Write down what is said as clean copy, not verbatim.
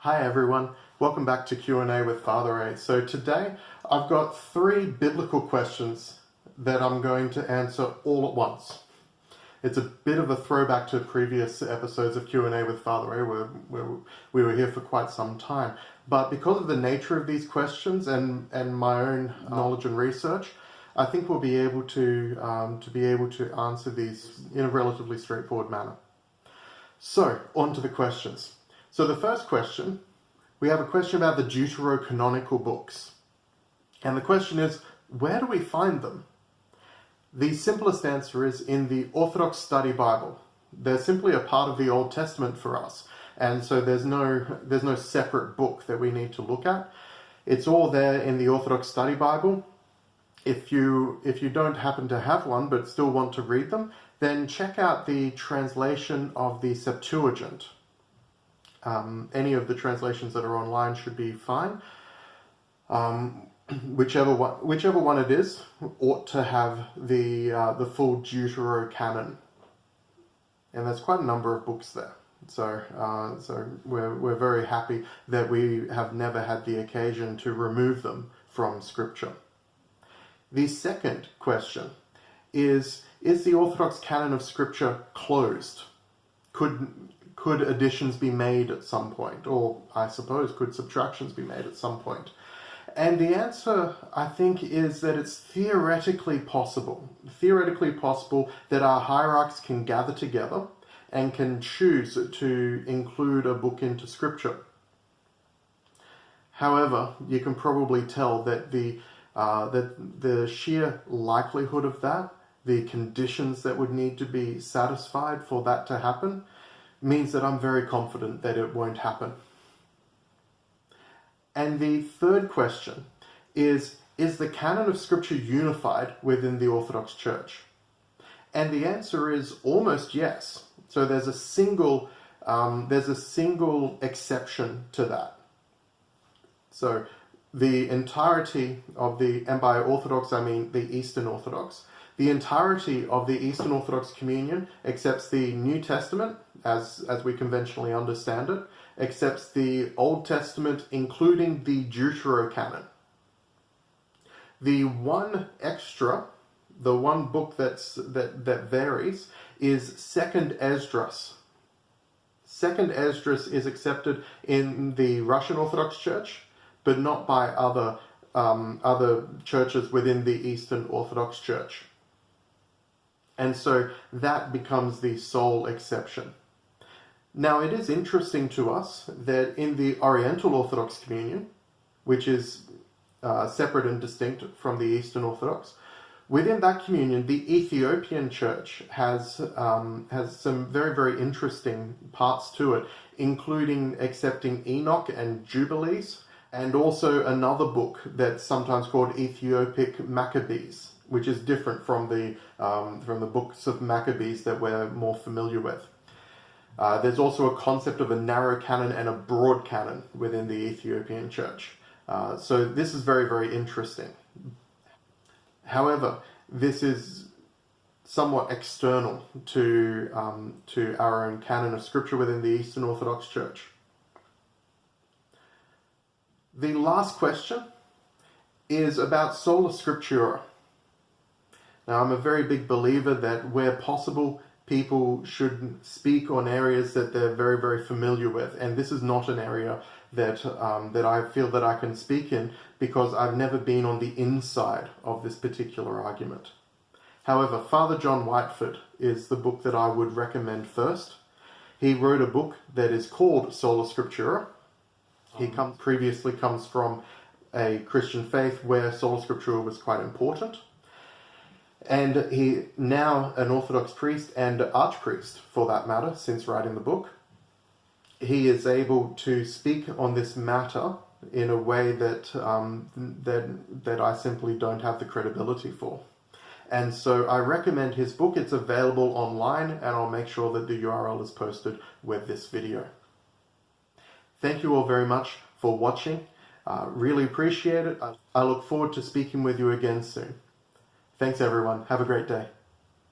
Hi everyone, welcome back to Q&A with Father A. So today I've got 3 biblical questions that I'm going to answer all at once. It's a bit of a throwback to previous episodes of Q&A with Father A where we were here for quite some time. But because of the nature of these questions and my own knowledge and research, I think we'll be able to answer these in a relatively straightforward manner. So, on to the questions. So the first question, we have a question about the Deuterocanonical Books. And the question is, where do we find them? The simplest answer is in the Orthodox Study Bible. They're simply a part of the Old Testament for us. And so there's no separate book that we need to look at. It's all there in the Orthodox Study Bible. If you don't happen to have one but still want to read them, then check out the translation of the Septuagint. Any of the translations that are online should be fine. Whichever one it is ought to have the full Deuterocanon, and there's quite a number of books there. So we're very happy that we have never had the occasion to remove them from Scripture. The second question is the Orthodox canon of Scripture closed? Could additions be made at some point? Or, I suppose, could subtractions be made at some point? And the answer, I think, is that it's theoretically possible. Theoretically possible that our hierarchs can gather together and can choose to include a book into Scripture. However, you can probably tell that the sheer likelihood of that, the conditions that would need to be satisfied for that to happen, means that I'm very confident that it won't happen. And the third question is the canon of Scripture unified within the Orthodox Church? And the answer is almost yes. So there's a single exception to that. So the entirety of and by Orthodox I mean the Eastern Orthodox, the entirety of the Eastern Orthodox communion accepts the New Testament, as we conventionally understand it, accepts the Old Testament, including the Deuterocanon. The one extra, the one book that varies, is Second Esdras. Second Esdras is accepted in the Russian Orthodox Church, but not by other churches within the Eastern Orthodox Church. And so that becomes the sole exception. Now, it is interesting to us that in the Oriental Orthodox communion, which is separate and distinct from the Eastern Orthodox, within that communion, the Ethiopian Church has some very, very interesting parts to it, including accepting Enoch and Jubilees, and also another book that's sometimes called Ethiopic Maccabees, which is different from the books of Maccabees that we're more familiar with. There's also a concept of a narrow canon and a broad canon within the Ethiopian Church. So this is very, very interesting. However, this is somewhat external to our own canon of Scripture within the Eastern Orthodox Church. The last question is about Sola Scriptura. Now, I'm a very big believer that where possible, people should speak on areas that they're very, very familiar with. And this is not an area that I feel that I can speak in because I've never been on the inside of this particular argument. However, Fr John Whiteford is the book that I would recommend first. He wrote a book that is called Sola Scriptura. He previously comes from a Christian faith where Sola Scriptura was quite important. And he now an Orthodox priest and archpriest, for that matter, since writing the book. He is able to speak on this matter in a way that I simply don't have the credibility for. And so I recommend his book. It's available online, and I'll make sure that the URL is posted with this video. Thank you all very much for watching. Really appreciate it. I look forward to speaking with you again soon. Thanks everyone. Have a great day.